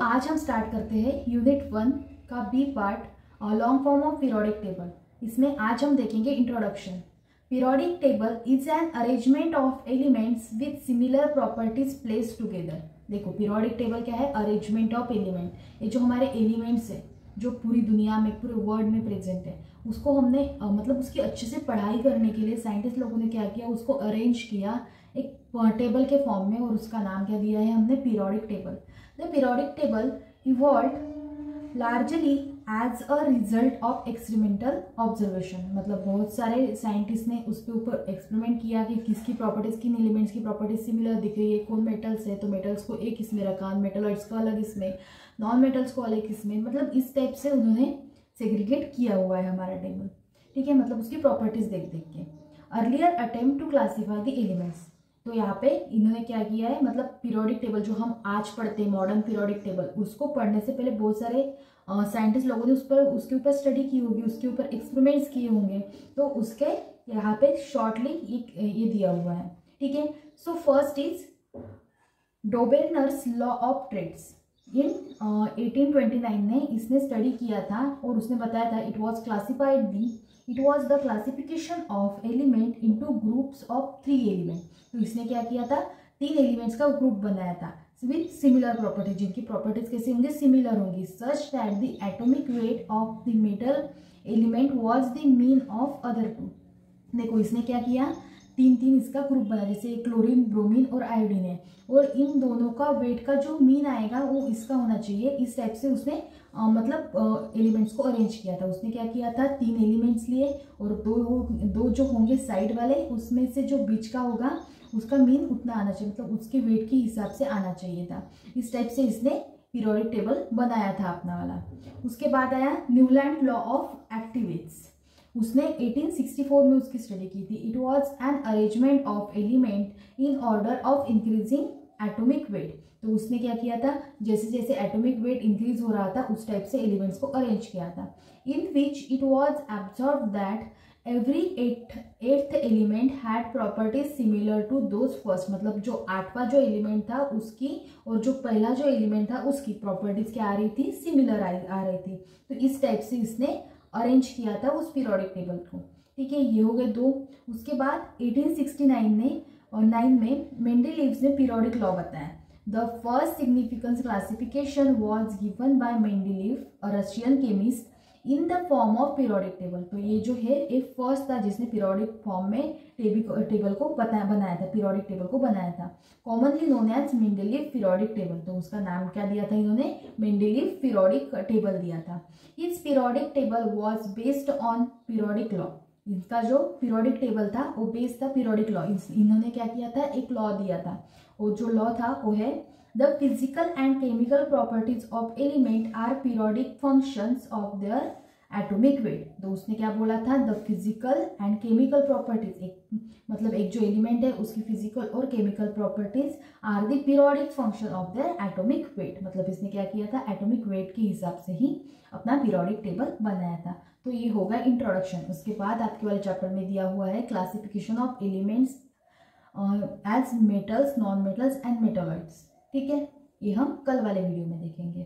आज हम स्टार्ट करते हैं यूनिट 1 का B part long form of periodic table. इसमें आज हम देखेंगे introduction. Periodic table is an arrangement of elements with similar properties placed together. देखो पीरियोडिक टेबल क्या है? Arrangement of element. ये जो हमारे एलिमेंट्स है जो पूरी दुनिया में पूरे वर्ल्ड में प्रेजेंट है, उसको हमने मतलब उसकी अच्छे से पढ़ाई करने के लिए साइंटिस्ट लोगों ने क्या किया, उसको अरेंज किया एक टेबल के फॉर्म में, और उसका नाम क्या दिया है हमने? Periodic table. The periodic table evolved largely as a result of experimental observation. मतलब बहुत सारे साइंटिस्ट ने उसके ऊपर एक्सपेरिमेंट किया कि किसकी प्रॉपर्टीज, किन एलिमेंट्स की प्रॉपर्टीज सिमिलर दिख रही है, कौन मेटल्स है तो मेटल्स को एक इसमें रखा, मेटलॉइड्स को अलग इसमें, नॉन मेटल्स को अलग इसमें। मतलब इस टाइप से उन्होंने सेग्रीगेट किया हुआ है हमारा टेबल, ठीक है। मतलब उसकी प्रॉपर्टीज देख देख के। Earlier attempt to classify the elements. तो यहाँ पे इन्होंने क्या किया है, मतलब पीरियोडिक टेबल जो हम आज पढ़ते हैं मॉडर्न पीरियोडिक टेबल, उसको पढ़ने से पहले बहुत सारे साइंटिस्ट लोगों ने उसके ऊपर स्टडी की होगी, उसके ऊपर एक्सपेरिमेंट्स किए होंगे, तो उसके यहाँ पे शॉर्टली ये दिया हुआ है, ठीक है। So first is Dobereiner's law of triads. In 1829 ने इसने स्टडी किया था और उसने बताया था it was the classification of element into groups of 3 element. तो इसने क्या किया था? 3 एलिमेंट्स का ग्रुप बनाया था विथ सिमिलर प्रॉपर्टीज, जिनकी प्रॉपर्टीज कैसे होंगी? सिमिलर होंगी। Such that the atomic weight of the metal element was the mean of other 2। देखो इसने क्या किया, 3 इसका ग्रुप बना, जैसे क्लोरीन, ब्रोमीन और आयोडीन है, और इन दोनों का वेट का जो मीन आएगा वो इसका होना चाहिए। इस टाइप से उसने मतलब एलिमेंट्स को अरेंज किया था। उसने क्या किया था? 3 एलिमेंट्स लिए, और दो जो होंगे साइड वाले, उसमें से जो बीच का होगा उसका मीन उतना आना चाहिए, मतलब उसके वेट के हिसाब से आना चाहिए था। इस टाइप से इसने पीरियोडिक टेबल बनाया था अपना वाला। उसके बाद आया न्यूलैंड लॉ ऑफ एक्टिवेट्स। उसने 1864 में उसकी स्टडी की थी। It was an arrangement of element in order of increasing atomic weight. तो उसने क्या किया था? जैसे जैसे एटॉमिक वेट इंक्रीज हो रहा था उस टाइप से एलिमेंट्स को अरेंज किया था। In which it was observed that every eighth element had properties similar to those first. मतलब जो 8वां जो एलिमेंट था उसकी और जो पहला जो एलिमेंट था उसकी प्रॉपर्टीज क्या आ रही थी? सिमिलर आ रही थी। तो इस टाइप से इसने अरेंज किया था उस पीरियोडिक टेबल को, ठीक है। ये हो गए 2। उसके बाद 1869 में मेंडेलीव्स ने पीरियोडिक लॉ बताया। The first significance classification was given by Mendeleev, a Russian chemist, in the form of periodic table. तो ये जो है एक फर्स्ट था जिसने पीरियोडिक फॉर्म में टेबल को बनाया था, पीरियोडिक टेबल को बनाया था। Commonly known as Mendeleev periodic table. तो उसका नाम क्या दिया था इन्होंने? मेंडेलीव पीरियोडिक टेबल दिया था। इस periodic table was based on periodic law. इसका जो पीरियोडिक टेबल था वो बेस्ड था पीरियोडिक लॉ। इन्होंने क्या किया था? एक लॉ दिया था, और जो लॉ था वो है The physical and chemical properties of element are periodic functions of their atomic weight। तो उसने क्या बोला था? The physical and chemical properties, मतलब एक जो एलिमेंट है उसकी फिजिकल और chemical properties are the periodic function of their atomic weight. मतलब इसने क्या किया था? एटॉमिक वेट के हिसाब से ही अपना पीरियोडिक टेबल बनाया था। तो ये होगा इंट्रोडक्शन। उसके बाद आपके वाले चैप्टर में दिया हुआ है classification of elements as metals, non metals and metalloids, ठीक है। ये हम कल वाले वीडियो में देखेंगे।